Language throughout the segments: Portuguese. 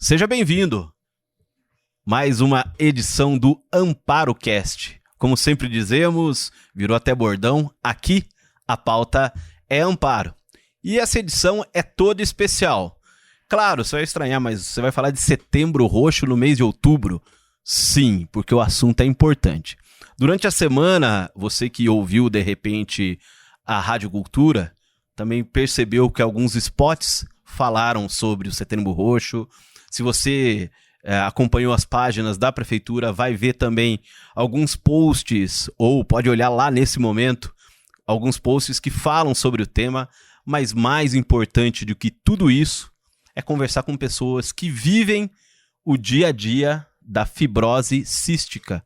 Seja bem-vindo. Mais uma edição do AmparoCast. Como sempre dizemos, virou até bordão, aqui a pauta é Amparo. E essa edição é toda especial. Claro, você vai estranhar, mas você vai falar de Setembro Roxo no mês de outubro? Sim, porque o assunto é importante. Durante a semana, você que ouviu de repente a Rádio Cultura, também percebeu que alguns spots falaram sobre o Setembro Roxo. Se você acompanhou as páginas da Prefeitura, vai ver também alguns posts, ou pode olhar lá nesse momento, alguns posts que falam sobre o tema, mas mais importante do que tudo isso é conversar com pessoas que vivem o dia a dia da fibrose cística,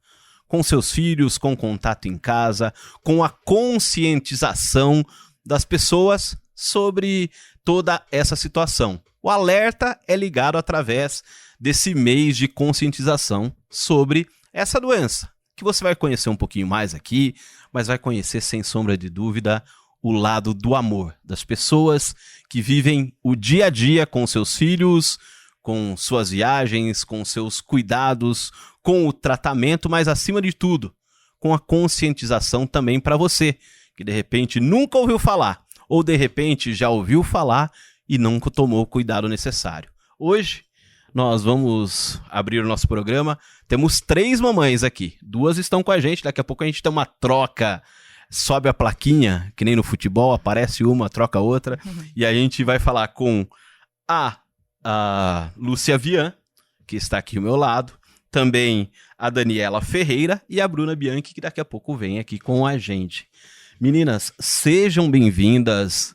com seus filhos, com contato em casa, com a conscientização das pessoas sobre toda essa situação. O alerta é ligado através desse mês de conscientização sobre essa doença, que você vai conhecer um pouquinho mais aqui, mas vai conhecer, sem sombra de dúvida, o lado do amor, das pessoas que vivem o dia a dia com seus filhos, com suas viagens, com seus cuidados, com o tratamento, mas acima de tudo, com a conscientização também para você, que de repente nunca ouviu falar, ou de repente já ouviu falar e nunca tomou o cuidado necessário. Hoje, nós vamos abrir o nosso programa. Temos 3 mamães aqui. 2 estão com a gente. Daqui a pouco a gente tem uma troca. Sobe a plaquinha, que nem no futebol. Aparece uma, troca outra. E a gente vai falar com a Lúcia Vian, que está aqui ao meu lado. Também a Daniela Ferreira e a Bruna Bianchi, que daqui a pouco vem aqui com a gente. Meninas, sejam bem-vindas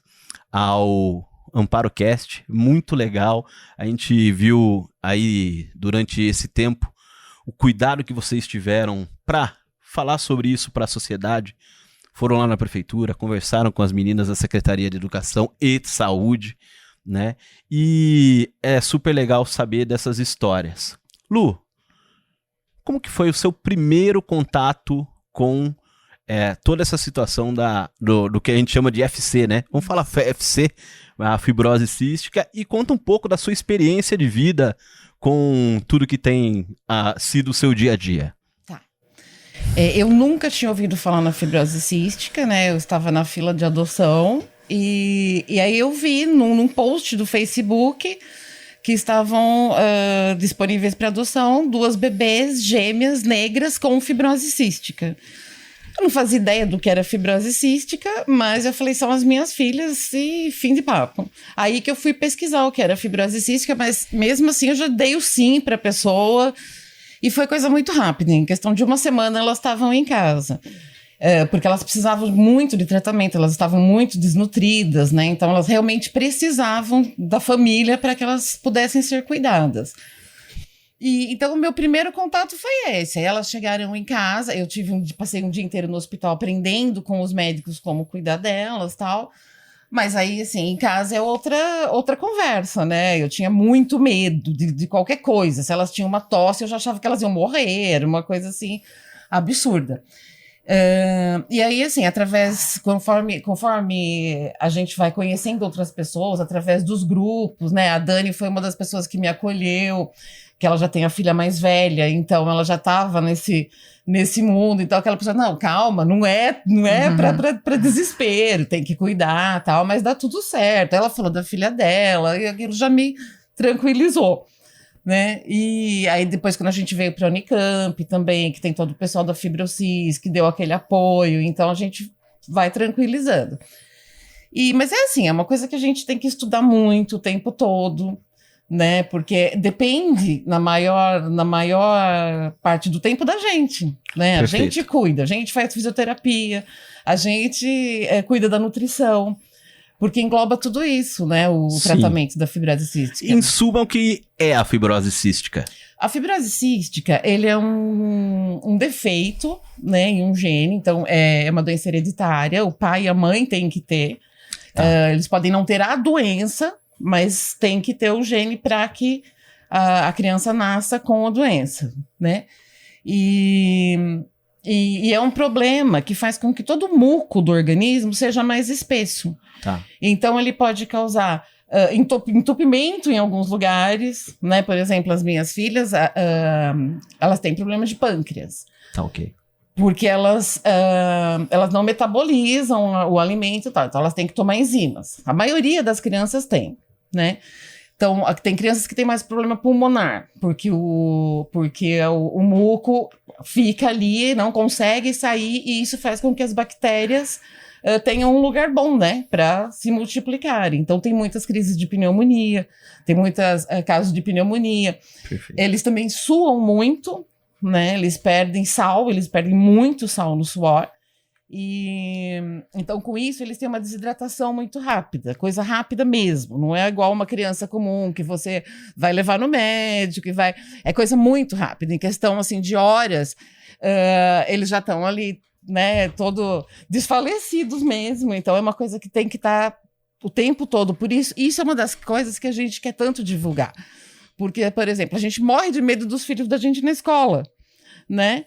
ao AmparoCast, muito legal. A gente viu aí durante esse tempo o cuidado que vocês tiveram para falar sobre isso para a sociedade. Foram lá na prefeitura, conversaram com as meninas da Secretaria de Educação e de Saúde, né? E é super legal saber dessas histórias. Lu, como que foi o seu primeiro contato com toda essa situação do que a gente chama de FC, né? Vamos falar FC, a fibrose cística, e conta um pouco da sua experiência de vida com tudo que tem sido o seu dia a dia. Tá. Eu nunca tinha ouvido falar na fibrose cística, né? Eu estava na fila de adoção e aí eu vi num post do Facebook que estavam disponíveis para adoção 2 bebês gêmeas negras com fibrose cística. Eu não fazia ideia do que era fibrose cística, mas eu falei, são as minhas filhas e fim de papo. Aí que eu fui pesquisar o que era fibrose cística, mas mesmo assim eu já dei o sim para a pessoa e foi coisa muito rápida. Em questão de uma semana elas estavam em casa, porque elas precisavam muito de tratamento, elas estavam muito desnutridas, né? Então elas realmente precisavam da família para que elas pudessem ser cuidadas. Então, o meu primeiro contato foi esse. Aí elas chegaram em casa, eu passei um dia inteiro no hospital aprendendo com os médicos como cuidar delas e tal. Mas aí, assim, em casa é outra conversa, né? Eu tinha muito medo de qualquer coisa. Se elas tinham uma tosse, eu já achava que elas iam morrer, era uma coisa, assim, absurda. E aí, assim, conforme a gente vai conhecendo outras pessoas, através dos grupos, né? A Dani foi uma das pessoas que me acolheu, que ela já tem a filha mais velha, então ela já estava nesse mundo, então aquela pessoa, não, calma, não é para desespero, tem que cuidar, tal, mas dá tudo certo. Ela falou da filha dela, e aquilo já me tranquilizou, né? E aí depois quando a gente veio para a Unicamp também, que tem todo o pessoal da Fibrocis, que deu aquele apoio, então a gente vai tranquilizando. Mas é assim, é uma coisa que a gente tem que estudar muito o tempo todo, né? Porque depende na maior parte do tempo da gente, né? Perfeito. A gente cuida, a gente faz fisioterapia, a gente cuida da nutrição, porque engloba tudo isso, né? O Sim. Tratamento da fibrose cística. Em suma, o que é a fibrose cística? A fibrose cística, ele é um defeito, né, em um gene, então é uma doença hereditária, o pai e a mãe têm que ter, eles podem não ter a doença, mas tem que ter o gene para que a criança nasça com a doença, né? E é um problema que faz com que todo o muco do organismo seja mais espesso. Tá. Então, ele pode causar entupimento em alguns lugares, né? Por exemplo, as minhas filhas, elas têm problema de pâncreas. Tá, ok. Porque elas não metabolizam o alimento e tal. Então, elas têm que tomar enzimas. A maioria das crianças tem, né? Então, tem crianças que têm mais problema pulmonar, porque o muco fica ali, não consegue sair, e isso faz com que as bactérias tenham um lugar bom, né, para se multiplicarem. Então, tem muitas crises de pneumonia, tem muitos casos de pneumonia. Perfeito. Eles também suam muito, né, eles perdem muito sal no suor. E então, com isso, eles têm uma desidratação muito rápida, coisa rápida mesmo, não é igual uma criança comum que você vai levar no médico, é coisa muito rápida, em questão assim de horas, eles já estão ali, né, todo desfalecidos mesmo. Então é uma coisa que tem que estar o tempo todo. Por isso é uma das coisas que a gente quer tanto divulgar, porque, por exemplo, a gente morre de medo dos filhos da gente na escola, né?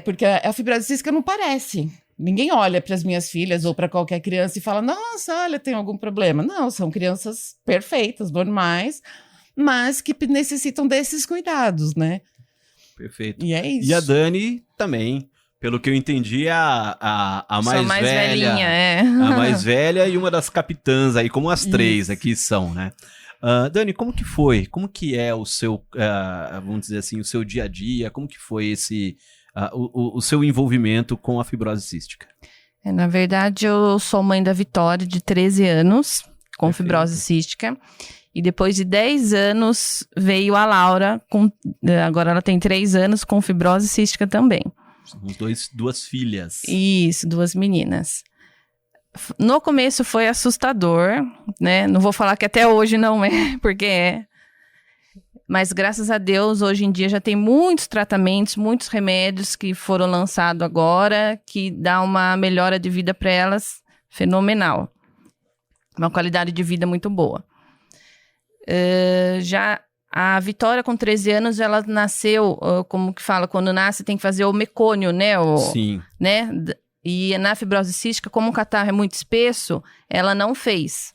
Porque a fibrose cística não parece. Ninguém olha para as minhas filhas ou para qualquer criança e fala, nossa, olha, tem algum problema. Não, são crianças perfeitas, normais, mas que necessitam desses cuidados, né? Perfeito. E é isso. E a Dani também, pelo que eu entendi, a mais velha. Velhinha, A mais velha e uma das capitãs aí, como as três aqui são, né? Dani, como que foi? Como que é o seu, vamos dizer assim, o seu dia a dia? Como que foi o seu envolvimento com a fibrose cística? Na verdade, eu sou mãe da Vitória, de 13 anos, com Perfeito. fibrose cística. E depois de 10 anos, veio a Laura, agora ela tem 3 anos, com fibrose cística também. Somos duas filhas. Isso, 2 meninas. No começo foi assustador, né? Não vou falar que até hoje não é, porque é. Mas graças a Deus, hoje em dia já tem muitos tratamentos, muitos remédios que foram lançados agora, que dá uma melhora de vida para elas fenomenal. Uma qualidade de vida muito boa. Já a Vitória, com 13 anos, ela nasceu, como que fala, quando nasce tem que fazer o mecônio, né? Sim. Né? E na fibrose cística, como o catarro é muito espesso, ela não fez.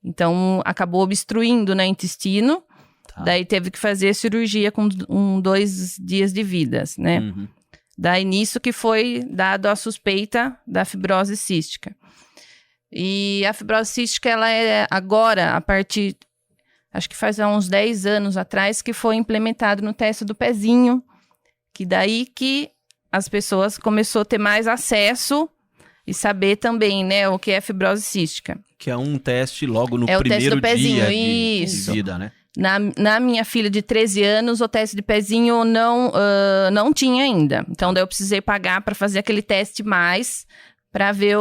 Então, acabou obstruindo, né, intestino. Tá. Daí teve que fazer cirurgia com 2 dias de vida, né? Uhum. Daí nisso que foi dado a suspeita da fibrose cística. E a fibrose cística, ela é agora, a partir, acho que faz uns 10 anos atrás, que foi implementado no teste do pezinho, que daí que as pessoas começaram a ter mais acesso e saber também, né, o que é fibrose cística. Que é um teste logo no o primeiro teste do pezinho, dia de vida, né? Na minha filha de 13 anos, o teste de pezinho não tinha ainda. Então, daí eu precisei pagar para fazer aquele teste mais para ver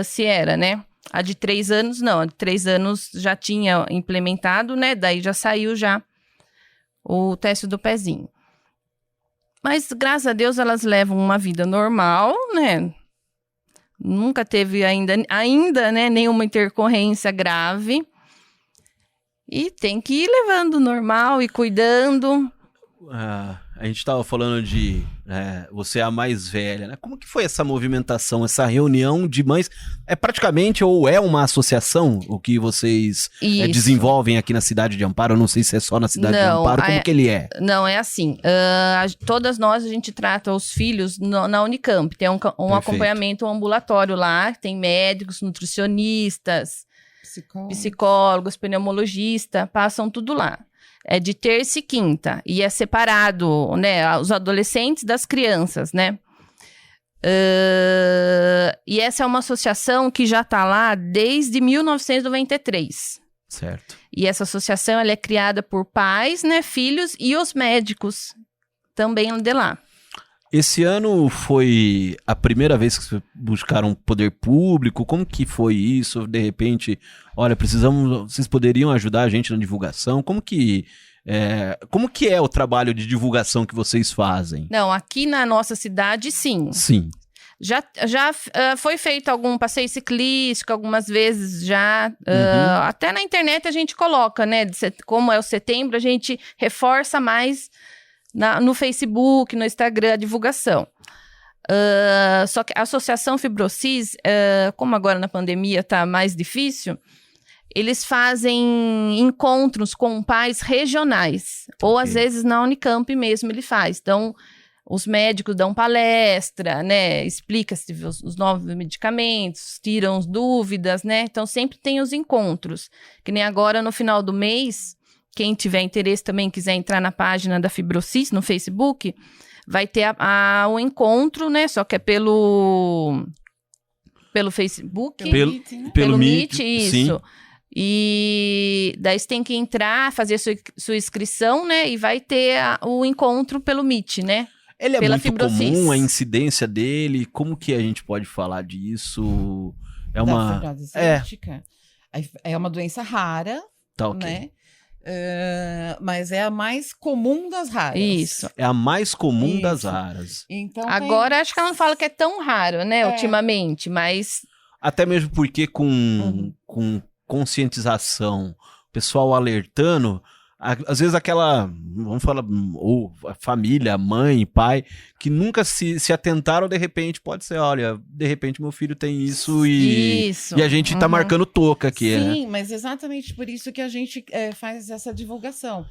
se era, né? A de 3 anos, não. A de 3 anos já tinha implementado, né? Daí já saiu já o teste do pezinho. Mas, graças a Deus, elas levam uma vida normal, né? Nunca teve ainda, né, nenhuma intercorrência grave. E tem que ir levando normal e cuidando. A gente estava falando de você é a mais velha, né? Como que foi essa movimentação, essa reunião de mães? É praticamente ou é uma associação o que vocês desenvolvem aqui na cidade de Amparo? Eu não sei se é só na cidade de Amparo, como que ele é? Não, é assim. Todas nós, a gente trata os filhos na Unicamp. Tem um acompanhamento ambulatório lá, tem médicos, nutricionistas, psicólogos, pneumologistas, passam tudo lá. É de terça e quinta, e é separado, né, os adolescentes das crianças, né? E essa é uma associação que já está lá desde 1993. Certo. E essa associação, ela é criada por pais, né, filhos e os médicos também de lá. Esse ano foi a primeira vez que vocês buscaram poder público? Como que foi isso? De repente, olha, vocês poderiam ajudar a gente na divulgação? Como que é o trabalho de divulgação que vocês fazem? Não, aqui na nossa cidade, sim. Sim. Já foi feito algum passeio ciclístico, algumas vezes já. Até na internet a gente coloca, né? Como é o setembro, a gente reforça mais no Facebook, no Instagram, a divulgação. Só que a Associação Fibrocis, como agora na pandemia está mais difícil, eles fazem encontros com pais regionais. Ou, às vezes, na Unicamp mesmo ele faz. Então, os médicos dão palestra, né? Explica-se os novos medicamentos, tiram as dúvidas, né? Então, sempre tem os encontros. Que nem agora, no final do mês, quem tiver interesse também, quiser entrar na página da Fibrocis, no Facebook, vai ter o encontro, né? Só que é pelo Facebook. Pelo Meet, isso. Sim. E daí você tem que entrar, fazer sua inscrição, né? E vai ter o encontro pelo Meet, né? Ele é Pela muito Fibrocis. comum, a incidência dele? Como que a gente pode falar disso? É Da uma... fibrose cística. É uma doença rara, Tá, ok. né? Mas é a mais comum das raras. Isso. É a mais comum Isso. das raras. Então, Agora, acho que ela não fala que é tão raro, né? Ultimamente, mas... Até mesmo porque com conscientização, o pessoal alertando, às vezes aquela, vamos falar, ou a família, mãe, pai, que nunca se atentaram, de repente, pode ser, olha, de repente meu filho tem isso e a gente tá marcando toca aqui, sim, né? mas exatamente por isso que a gente faz essa divulgação.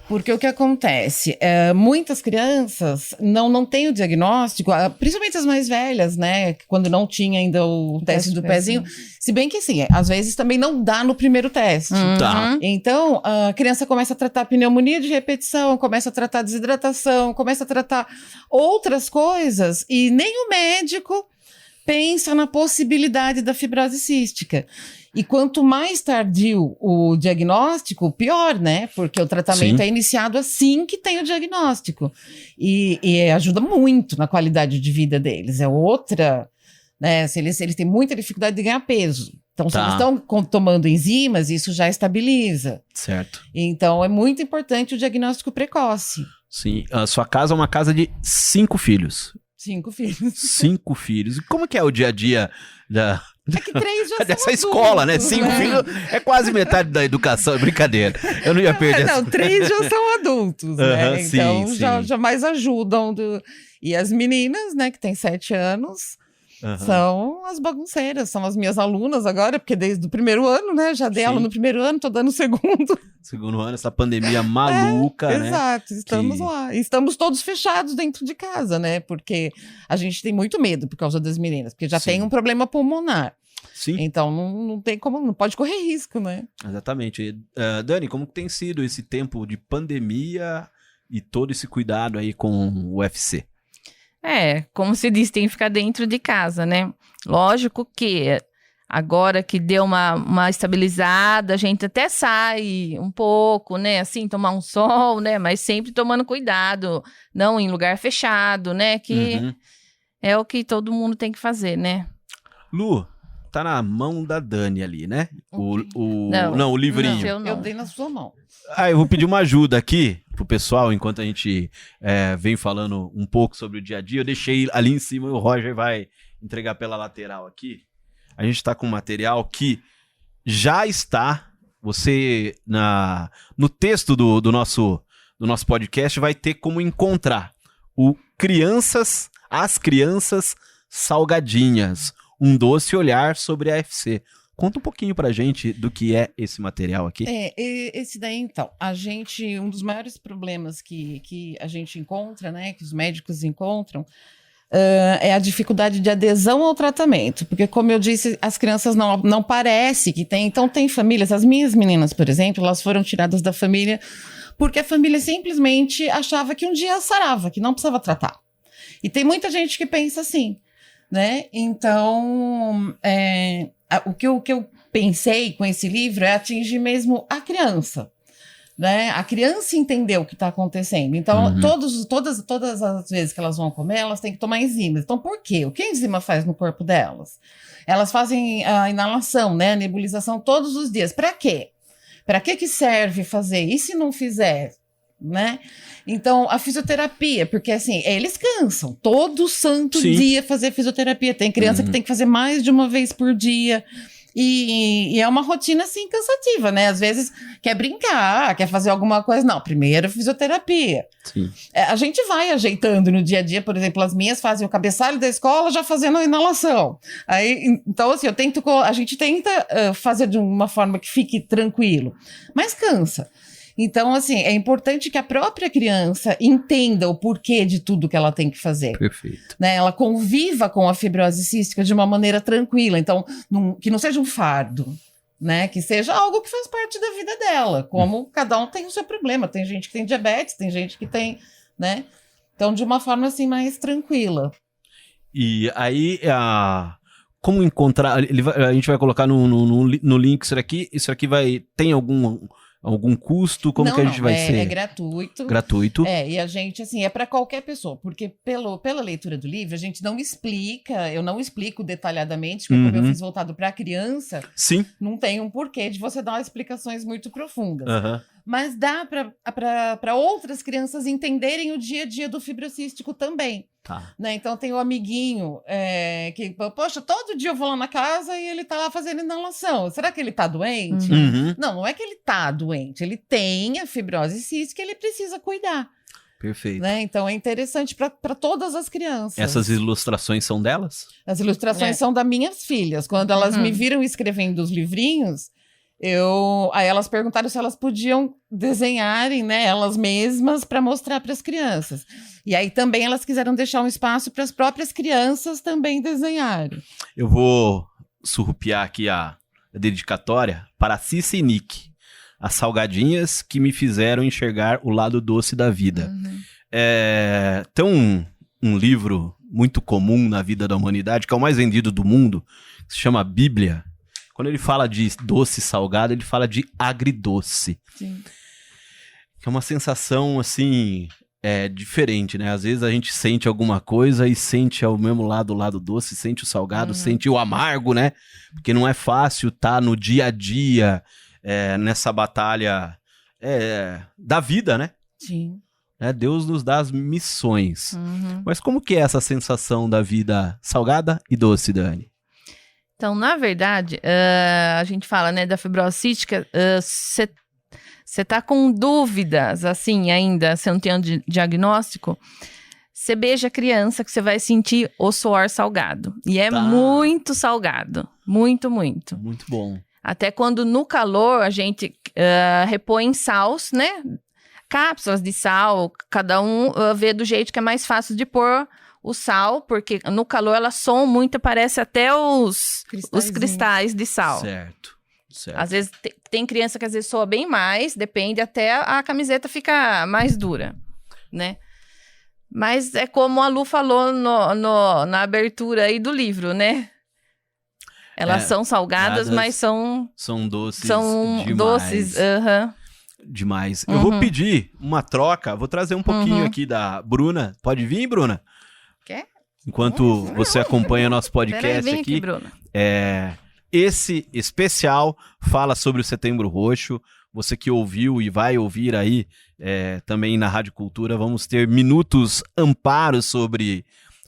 Porque o que acontece? Muitas crianças não têm o diagnóstico, principalmente as mais velhas, né? Quando não tinha ainda o teste do pezinho. Se bem que, sim, às vezes também não dá no primeiro teste. Tá. Então, a criança começa a tratar pneumonia de repetição, começa a tratar desidratação, começa a tratar outras coisas e nem o médico pensa na possibilidade da fibrose cística. E quanto mais tardio o diagnóstico, pior, né? Porque o tratamento é iniciado assim que tem o diagnóstico. E ajuda muito na qualidade de vida deles. É outra, né? Se eles têm muita dificuldade de ganhar peso. Então, se eles estão tomando enzimas, isso já estabiliza. Certo. Então, é muito importante o diagnóstico precoce. Sim. A sua casa é uma casa de 5 filhos. 5 filhos. 5 filhos. E como que é o dia a dia da... É que 3 já dessa são escola, adultos, né? 5 filhos é quase metade da educação, é brincadeira. Eu não ia perder Não, 3 já são adultos, né? sim, Então sim. já mais ajudam. E as meninas, né, que têm 7 anos, são as bagunceiras, são as minhas alunas agora, porque desde o primeiro ano, né? Já dei aula no primeiro ano, tô dando o segundo. Segundo ano, essa pandemia maluca, né? Exato, estamos lá. E estamos todos fechados dentro de casa, né? Porque a gente tem muito medo por causa das meninas, porque já tem um problema pulmonar. Sim. Então não tem como, não pode correr risco, né? Exatamente. Dani, como que tem sido esse tempo de pandemia e todo esse cuidado aí com o UFC? Como se diz, tem que ficar dentro de casa, né? Lógico que agora que deu uma estabilizada, a gente até sai um pouco, né? Assim, tomar um sol, né? Mas sempre tomando cuidado, não em lugar fechado, né? Que é o que todo mundo tem que fazer, né? Lu, tá na mão da Dani ali, né? O livrinho. Não. Eu dei na sua mão. Eu vou pedir uma ajuda aqui pro pessoal, enquanto a gente vem falando um pouco sobre o dia a dia. Eu deixei ali em cima e o Roger vai entregar pela lateral aqui. A gente tá com material que já está, você no texto do nosso podcast vai ter como encontrar as crianças salgadinhas, um doce olhar sobre a UFC. Conta um pouquinho pra gente do que é esse material aqui. Esse daí, então, um dos maiores problemas que a gente encontra, né, que os médicos encontram, é a dificuldade de adesão ao tratamento, porque, como eu disse, as crianças não parece que tem. Então, tem famílias, as minhas meninas, por exemplo, elas foram tiradas da família porque a família simplesmente achava que um dia sarava, que não precisava tratar. E tem muita gente que pensa assim, né? Então, o que eu pensei com esse livro é atingir mesmo a criança, né? A criança entender o que está acontecendo. Então, todas as vezes que elas vão comer, elas têm que tomar enzimas. Então, por quê? O que a enzima faz no corpo delas? Elas fazem a inalação, né? A nebulização todos os dias. Para quê? Para que serve fazer? E se não fizer, né? Então, a fisioterapia, porque assim, eles cansam. Todo santo dia fazer fisioterapia. Tem criança que tem que fazer mais de uma vez por dia. E é uma rotina, assim, cansativa, né? Às vezes quer brincar, quer fazer alguma coisa. Não, primeiro fisioterapia. Sim. A gente vai ajeitando no dia a dia, por exemplo, as minhas fazem o cabeçalho da escola já fazendo a inalação. Então, assim, a gente tenta fazer de uma forma que fique tranquilo, mas cansa. Então, assim, é importante que a própria criança entenda o porquê de tudo que ela tem que fazer. Perfeito. Né? Ela conviva com a fibrose cística de uma maneira tranquila. Então, que não seja um fardo, né? Que seja algo que faz parte da vida dela. Como cada um tem o seu problema. Tem gente que tem diabetes, tem gente que tem, né? Então, de uma forma, assim, mais tranquila. E aí, como encontrar... a gente vai colocar no link isso aqui tem algum custo? Como que a gente vai ser? É gratuito. Gratuito. E a gente, assim, é para qualquer pessoa, porque pela leitura do livro, a gente não explica, eu não explico detalhadamente, porque como eu fiz voltado para criança, Sim. não tem um porquê de você dar explicações muito profundas. Uhum. Mas dá para outras crianças entenderem o dia a dia do fibrocístico também. Tá. Né? Então tem o amiguinho que, poxa, todo dia eu vou lá na casa e ele tá lá fazendo inalação. Será que ele tá doente? Uhum. Não é que ele tá doente. Ele tem a fibrose cística e ele precisa cuidar. Perfeito. Né? Então é interessante para todas as crianças. Essas ilustrações são delas? As ilustrações são das minhas filhas. Quando elas me viram escrevendo os livrinhos, aí elas perguntaram se elas podiam desenharem, né, elas mesmas para mostrar para as crianças. E aí também elas quiseram deixar um espaço para as próprias crianças também desenharem. Eu vou surrupiar aqui a dedicatória para Cissa e Nick, as salgadinhas que me fizeram enxergar o lado doce da vida. Tem um livro muito comum na vida da humanidade, que é o mais vendido do mundo, que se chama Bíblia. Quando ele fala de doce e salgado, ele fala de agridoce. Sim. Que é uma sensação, assim, diferente, né? Às vezes a gente sente alguma coisa e sente ao mesmo lado o lado doce, sente o salgado, sente o amargo, né? Porque não é fácil estar no dia a dia, nessa batalha da vida, né? Sim. Deus nos dá as missões. Mas como que é essa sensação da vida salgada e doce, Dani? Então, na verdade, a gente fala, né, da fibrose cística, você tá com dúvidas, assim, ainda, você não tem um diagnóstico, você beija a criança que você vai sentir o suor salgado. E é muito salgado, muito, muito. Muito bom. Até quando no calor a gente repõe sals, né, cápsulas de sal, cada um vê do jeito que é mais fácil de pôr o sal, porque no calor ela soa muito, parece até os cristais de sal. Certo. Às vezes tem criança que às vezes soa bem mais, depende, até a camiseta fica mais dura, né? Mas é como a Lu falou na abertura aí do livro, né? Elas são salgadas, mas são doces. São demais. doces, Demais. Eu vou pedir uma troca, vou trazer um pouquinho aqui da Bruna. Pode vir, Bruna? Quer? Enquanto você acompanha nosso podcast vem aqui, Bruna. Esse especial fala sobre o Setembro Roxo. Você que ouviu e vai ouvir aí também na Rádio Cultura, vamos ter minutos amparos sobre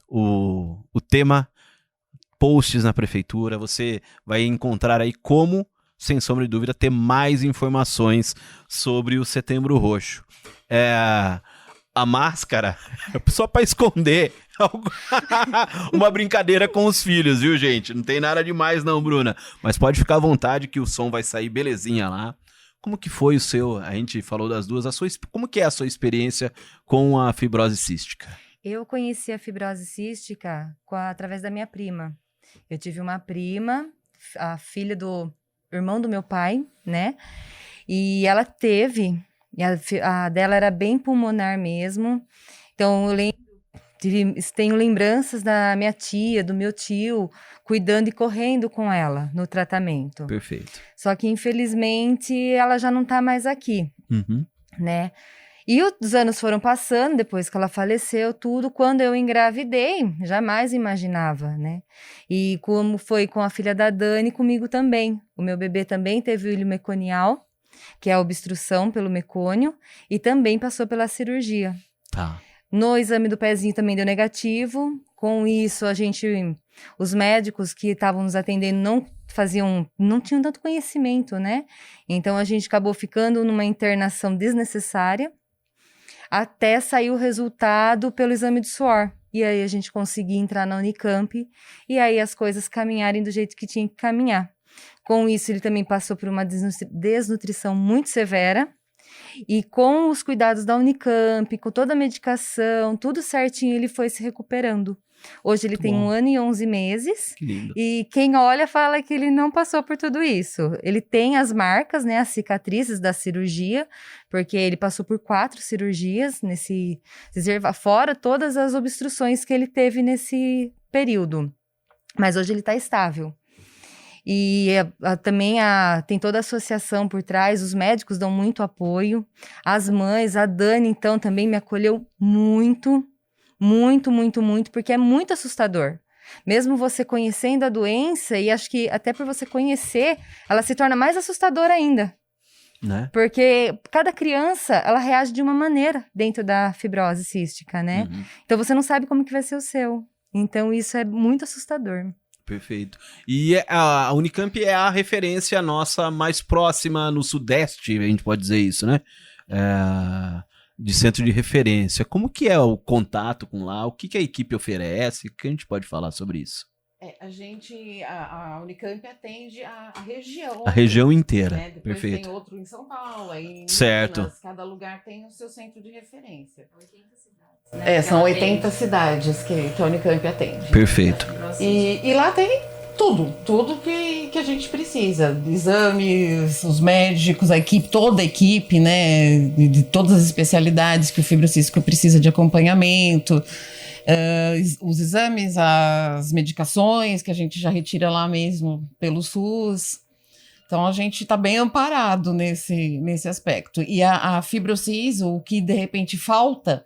o tema, posts na prefeitura. Você vai encontrar aí como, sem sombra de dúvida, ter mais informações sobre o Setembro Roxo. A máscara só para esconder uma brincadeira com os filhos, viu, gente? Não tem nada demais não, Bruna. Mas pode ficar à vontade que o som vai sair belezinha lá. Como que foi a gente falou das duas, como que é a sua experiência com a fibrose cística? Eu conheci a fibrose cística através da minha prima. Eu tive uma prima, a filha do irmão do meu pai, né? E ela teve... A dela era bem pulmonar mesmo. Então, tenho lembranças da minha tia, do meu tio, cuidando e correndo com ela no tratamento. Perfeito. Só que, infelizmente, ela já não está mais aqui, né? E os anos foram passando, depois que ela faleceu, tudo. Quando eu engravidei, jamais imaginava, né? E como foi com a filha da Dani, comigo também. O meu bebê também teve o ilho meconial, que é a obstrução pelo mecônio, e também passou pela cirurgia. Tá. No exame do pezinho também deu negativo, Com isso, os médicos que estavam nos atendendo não tinham tanto conhecimento, né? Então, a gente acabou ficando numa internação desnecessária até sair o resultado pelo exame de suor. E aí, a gente conseguia entrar na Unicamp e aí as coisas caminharem do jeito que tinha que caminhar. Com isso, ele também passou por uma desnutrição muito severa. E com os cuidados da Unicamp, com toda a medicação, tudo certinho, ele foi se recuperando. Hoje ele tem 1 ano e 11 meses. Que lindo. E quem olha fala que ele não passou por tudo isso. Ele tem as marcas, né, as cicatrizes da cirurgia, porque ele passou por 4 cirurgias fora todas as obstruções que ele teve nesse período. Mas hoje ele está estável. E também tem toda a associação por trás, os médicos dão muito apoio, as mães, a Dani, então, também me acolheu muito, muito, muito, muito, porque é muito assustador. Mesmo você conhecendo a doença, e acho que até por você conhecer, ela se torna mais assustadora ainda. Né? Porque cada criança, ela reage de uma maneira dentro da fibrose cística, né? Uhum. Então, você não sabe como que vai ser o seu. Então, isso é muito assustador. Perfeito. E a Unicamp é a referência nossa mais próxima no Sudeste, a gente pode dizer isso, né? De centro de referência. Como que é o contato com lá? O que a equipe oferece? O que a gente pode falar sobre isso? A Unicamp atende a região. A região inteira. Né? Depois Perfeito. tem outro em São Paulo, aí em Certo. Minas, cada lugar tem o seu centro de referência. 80 cidades, né? São 80 cidades que a Unicamp atende. Perfeito. E lá tem tudo que a gente precisa. Exames, os médicos, toda a equipe, né? De todas as especialidades que o fibrocístico precisa de acompanhamento. Os exames, as medicações que a gente já retira lá mesmo pelo SUS. Então, a gente está bem amparado nesse aspecto. E a fibrocis, o que de repente falta,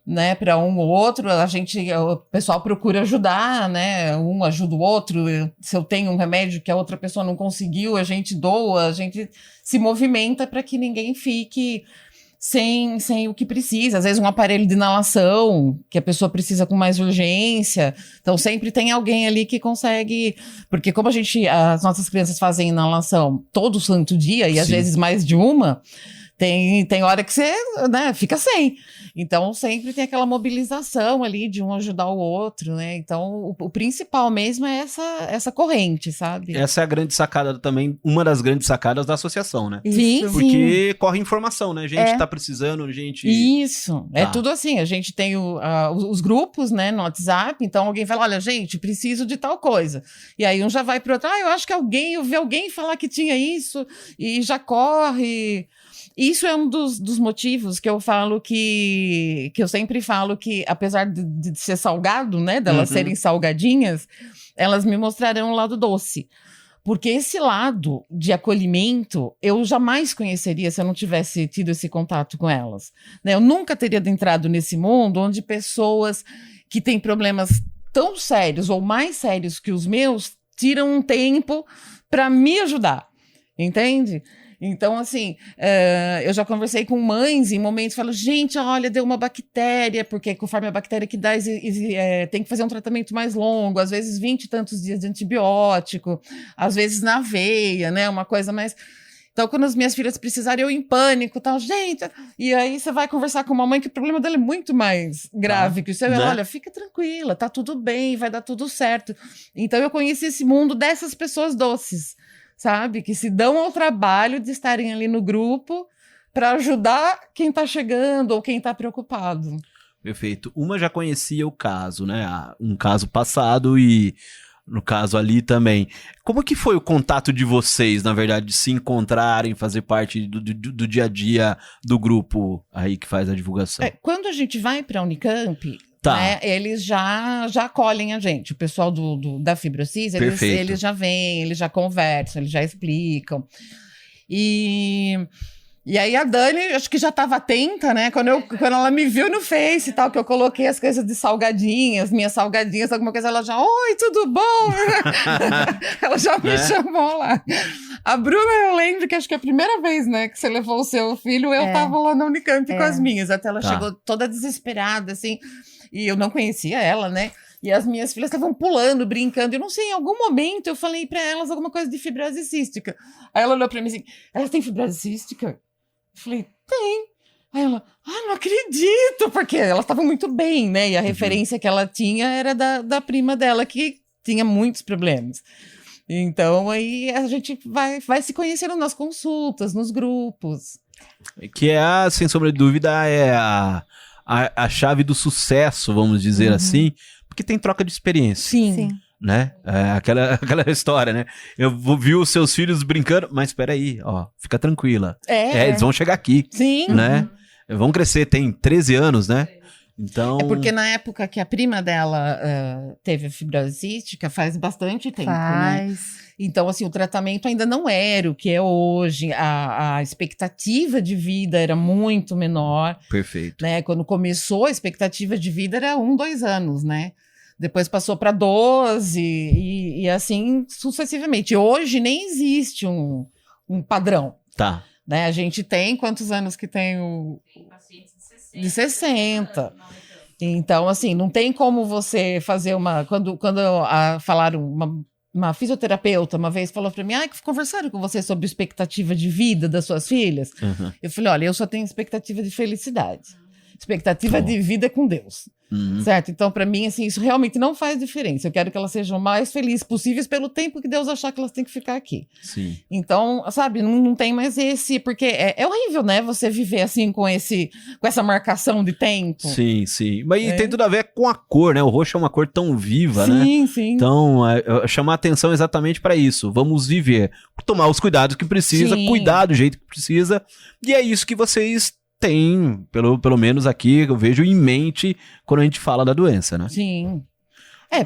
né, para um ou outro, o pessoal procura ajudar, né? Um ajuda o outro. Se eu tenho um remédio que a outra pessoa não conseguiu, a gente doa, a gente se movimenta para que ninguém fique sem o que precisa. Às vezes um aparelho de inalação, que a pessoa precisa com mais urgência. Então sempre tem alguém ali que consegue, porque como as nossas crianças fazem inalação todo santo dia, e às Sim. vezes mais de uma, tem hora que você, né, fica sem. Então, sempre tem aquela mobilização ali de um ajudar o outro, né? Então, o principal mesmo é essa corrente, sabe? Essa é a grande sacada também, uma das grandes sacadas da associação, né? Sim, Isso. Porque corre informação, né? Gente É. tá precisando, gente... Isso, é Tá. tudo assim, a gente tem os grupos, né, no WhatsApp, então alguém fala, olha, gente, preciso de tal coisa, e aí um já vai pro outro, eu acho que eu vi alguém falar que tinha isso, e já corre. Isso é um dos motivos que eu falo que eu sempre falo que, apesar de ser salgado, né, delas serem salgadinhas, elas me mostrarão um lado doce. Porque esse lado de acolhimento eu jamais conheceria se eu não tivesse tido esse contato com elas, né? Eu nunca teria entrado nesse mundo onde pessoas que têm problemas tão sérios ou mais sérios que os meus tiram um tempo para me ajudar, entende? Então, assim, eu já conversei com mães em momentos, falo, gente, olha, deu uma bactéria, porque conforme a bactéria que dá, tem que fazer um tratamento mais longo, às vezes 20 e tantos dias de antibiótico, às vezes na veia, né, uma coisa mais... Então, quando as minhas filhas precisarem, eu em pânico, tal, gente... E aí você vai conversar com uma mãe que o problema dela é muito mais grave que o seu, né? olha, fica tranquila, tá tudo bem, vai dar tudo certo. Então, eu conheci esse mundo dessas pessoas doces, sabe? Que se dão ao trabalho de estarem ali no grupo para ajudar quem está chegando ou quem está preocupado. Perfeito. Uma já conhecia o caso, né? Um caso passado e no caso ali também. Como que foi o contato de vocês, na verdade, de se encontrarem, fazer parte do dia a dia do grupo aí que faz a divulgação? Quando a gente vai para a Unicamp... Tá. Né, eles já acolhem a gente. O pessoal da Fibrocis, eles já vêm, eles já conversam, eles já explicam. E aí a Dani, acho que já estava atenta, né? Quando ela me viu no Face e tal, que eu coloquei as coisas de salgadinhas, minhas salgadinhas, alguma coisa, ela já, oi, tudo bom? Ela já me chamou lá. A Bruna, eu lembro que acho que a primeira vez, né, que você levou o seu filho, eu tava lá na Unicamp com as minhas. Até ela chegou toda desesperada, assim... E eu não conhecia ela, né? E as minhas filhas estavam pulando, brincando. Eu não sei, em algum momento eu falei pra elas alguma coisa de fibrose cística. Aí ela olhou pra mim assim, elas têm fibrose cística? Eu falei, tem. Aí ela, não acredito, porque elas estavam muito bem, né? E a referência que ela tinha era da prima dela, que tinha muitos problemas. Então, aí a gente vai se conhecendo nas consultas, nos grupos. Que sem sombra de dúvida, é a chave do sucesso, vamos dizer assim, porque tem troca de experiência. Sim. Né? Aquela história, né? Eu vi os seus filhos brincando, mas peraí, ó, fica tranquila. Eles vão chegar aqui. Sim. Né? Vão crescer, tem 13 anos, né? Então... É porque na época que a prima dela teve a fibrose cística, faz bastante tempo, né? Então, assim, o tratamento ainda não era o que é hoje. A expectativa de vida era muito menor. Perfeito. Né? Quando começou, a expectativa de vida era 2 anos, né? Depois passou para 12 e assim sucessivamente. Hoje nem existe um padrão. Tá. Né? A gente tem quantos anos que tem o... Tem pacientes de 60. Então, assim, não tem como você fazer uma... Quando falaram, uma fisioterapeuta uma vez falou para mim, que conversaram com você sobre expectativa de vida das suas filhas? Eu falei, olha, eu só tenho expectativa de felicidade. Expectativa de vida com Deus. Certo? Então, para mim, assim, isso realmente não faz diferença. Eu quero que elas sejam mais felizes possíveis pelo tempo que Deus achar que elas têm que ficar aqui. Sim. Então, sabe, não tem mais esse... Porque é horrível, né? Você viver assim com essa marcação de tempo. Sim, sim. Mas tem tudo a ver com a cor, né? O roxo é uma cor tão viva, né? Sim, sim. Então, chamar atenção exatamente para isso. Vamos viver. Tomar os cuidados que precisa, cuidar do jeito que precisa. E é isso que vocês tem, pelo menos aqui, eu vejo em mente quando a gente fala da doença, né? Sim.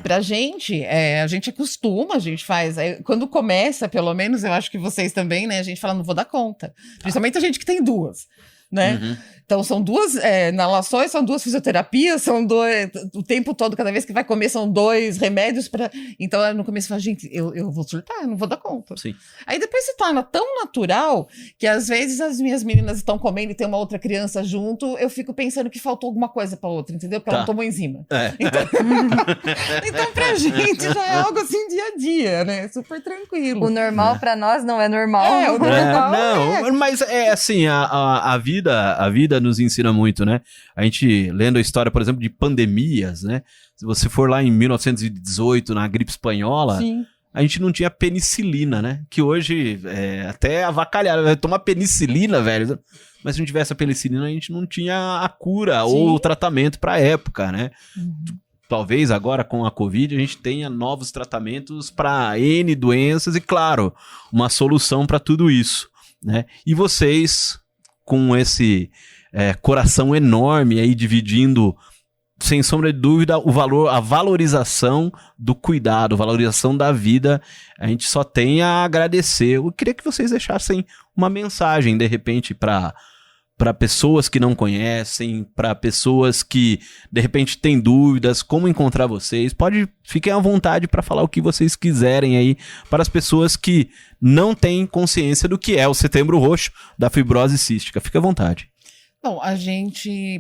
Pra gente, a gente acostuma, a gente faz. Quando começa, pelo menos, eu acho que vocês também, né? A gente fala, não vou dar conta. Principalmente a gente que tem 2, né? Então, são 2 inalações, são 2 fisioterapias, são 2... O tempo todo, cada vez que vai comer, são 2 remédios para... Então, no começo, fala, gente, eu vou surtar, eu não vou dar conta. Sim. Aí depois se torna tão natural que, às vezes, as minhas meninas estão comendo e tem uma outra criança junto, eu fico pensando que faltou alguma coisa para outra, entendeu? Porque ela não tomou enzima. Então, pra gente, já é algo assim, dia a dia, né? Super tranquilo. O normal pra nós não é normal. O normal não, mas assim, a vida nos ensina muito, né? A gente, lendo a história, por exemplo, de pandemias, né? Se você for lá em 1918, na gripe espanhola, Sim. A gente não tinha penicilina, né? Que hoje até avacalhar, vai tomar penicilina, velho. Mas se não tivesse a penicilina, a gente não tinha a cura ou o tratamento pra época, né? Talvez agora com a Covid a gente tenha novos tratamentos para N doenças e, claro, uma solução para tudo isso, né? E vocês, com esse coração enorme aí, dividindo, sem sombra de dúvida, o valor, a valorização do cuidado, a valorização da vida, a gente só tem a agradecer. Eu queria que vocês deixassem uma mensagem, de repente, para pessoas que não conhecem, para pessoas que, de repente, têm dúvidas, como encontrar vocês. Fiquem à vontade para falar o que vocês quiserem aí, para as pessoas que não têm consciência do que é o Setembro Roxo da fibrose cística. Fique à vontade. Bom,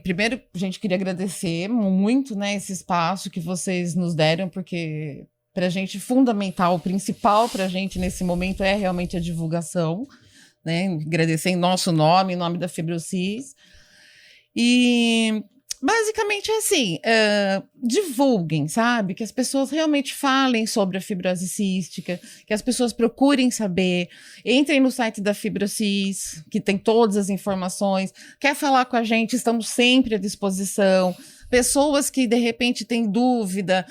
primeiro, a gente queria agradecer muito, né, esse espaço que vocês nos deram, porque para a gente fundamental, o principal para a gente nesse momento é realmente a divulgação, né, agradecer em nosso nome, em nome da Fibrosis. E basicamente é assim, divulguem, sabe? Que as pessoas realmente falem sobre a fibrose cística, que as pessoas procurem saber, entrem no site da Fibrosis, que tem todas as informações. Quer falar com a gente, estamos sempre à disposição. Pessoas que, de repente, têm dúvida,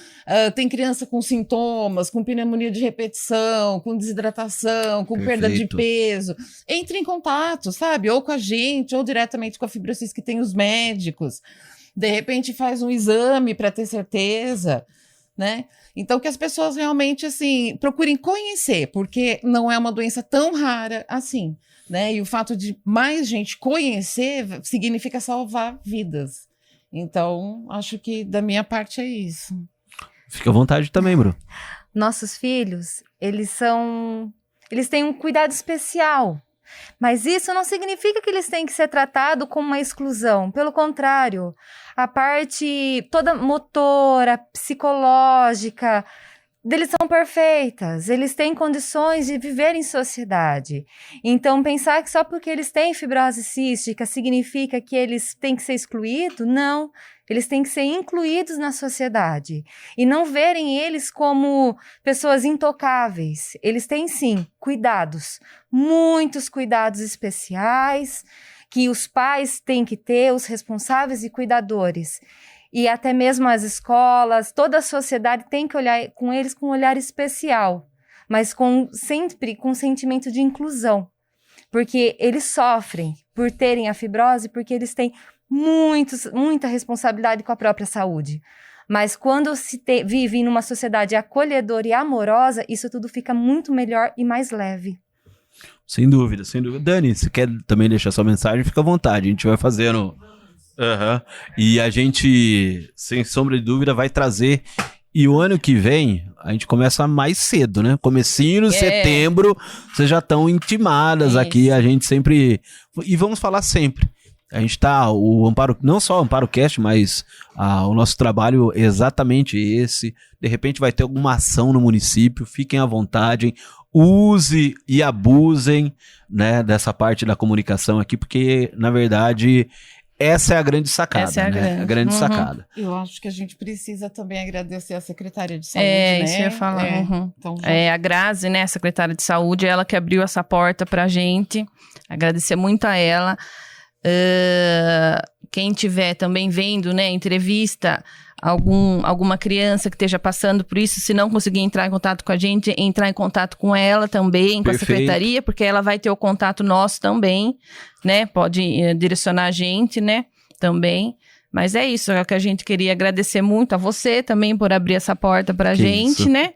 tem criança com sintomas, com pneumonia de repetição, com desidratação, com perda de peso. Entre em contato, sabe? Ou com a gente, ou diretamente com a Fibrosis, que tem os médicos. De repente, faz um exame para ter certeza, né? Então, que as pessoas realmente, assim, procurem conhecer, porque não é uma doença tão rara assim, né? E o fato de mais gente conhecer significa salvar vidas. Então, acho que da minha parte é isso. Fica à vontade também, Bruno. Nossos filhos, eles têm um cuidado especial. Mas isso não significa que eles têm que ser tratados como uma exclusão. Pelo contrário, a parte toda motora, psicológica, deles são perfeitas. Eles têm condições de viver em sociedade. Então, pensar que só porque eles têm fibrose cística significa que eles têm que ser excluídos, não. Eles têm que ser incluídos na sociedade e não verem eles como pessoas intocáveis. Eles têm, sim, cuidados, muitos cuidados especiais que os pais têm que ter, os responsáveis e cuidadores. E até mesmo as escolas, toda a sociedade tem que olhar com eles com um olhar especial, mas sempre com sentimento de inclusão. Porque eles sofrem por terem a fibrose, porque eles têm muita responsabilidade com a própria saúde. Mas quando vive numa sociedade acolhedora e amorosa, isso tudo fica muito melhor e mais leve. Sem dúvida, sem dúvida. Dani, se quer também deixar sua mensagem, fica à vontade. A gente vai fazendo. E a gente, sem sombra de dúvida, vai trazer. E o ano que vem, a gente começa mais cedo, né? Comecinho de setembro, vocês já estão intimadas aqui. A gente sempre... E vamos falar sempre. A gente tá, o Amparo, não só o Amparo Cast, mas o nosso trabalho é exatamente esse. De repente vai ter alguma ação no município, fiquem à vontade, use e abusem, né, dessa parte da comunicação aqui, porque, na verdade, essa é a grande sacada, essa é a grande sacada. Eu acho que a gente precisa também agradecer a Secretaria de Saúde, né? Isso eu ia falar. Então, A Grazi, né, a secretária de Saúde, ela que abriu essa porta pra gente. Agradecer muito a ela. Quem tiver também vendo, né, entrevista, alguma criança que esteja passando por isso, se não conseguir entrar em contato com a gente, entrar em contato com ela também, com a secretaria, porque ela vai ter o contato nosso também, né, pode direcionar a gente, né, também. Mas é isso, é o que a gente queria agradecer muito a você também por abrir essa porta pra gente, né.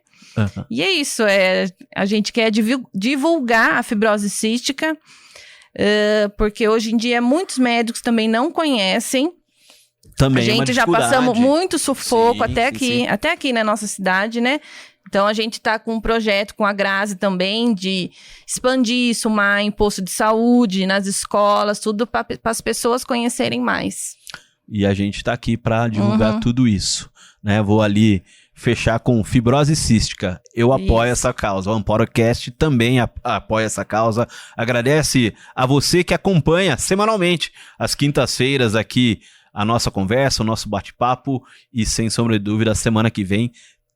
E é isso, a gente quer divulgar a fibrose cística, porque hoje em dia muitos médicos também não conhecem. Também a gente já passamos muito sufoco até aqui na nossa cidade, né? Então a gente tá com um projeto com a Grazi também de expandir isso mais em posto de saúde, nas escolas, tudo para as pessoas conhecerem mais. E a gente tá aqui para divulgar tudo isso, né? Vou ali fechar com fibrose cística. Eu apoio essa causa. O AmparoCast também apoia essa causa. Agradece a você que acompanha semanalmente, às quintas-feiras aqui, a nossa conversa, o nosso bate-papo. E sem sombra de dúvida, a semana que vem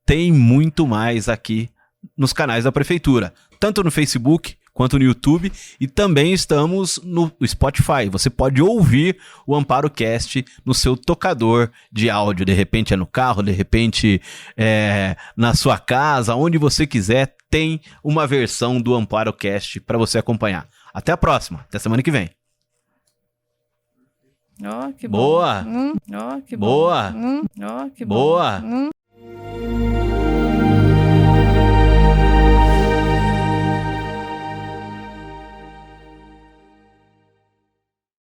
tem muito mais aqui nos canais da Prefeitura. Tanto no Facebook quanto no YouTube, e também estamos no Spotify. Você pode ouvir o AmparoCast no seu tocador de áudio. De repente é no carro, de repente é na sua casa, onde você quiser, tem uma versão do AmparoCast para você acompanhar. Até a próxima, até semana que vem. Que boa! Que boa! Que boa! boa!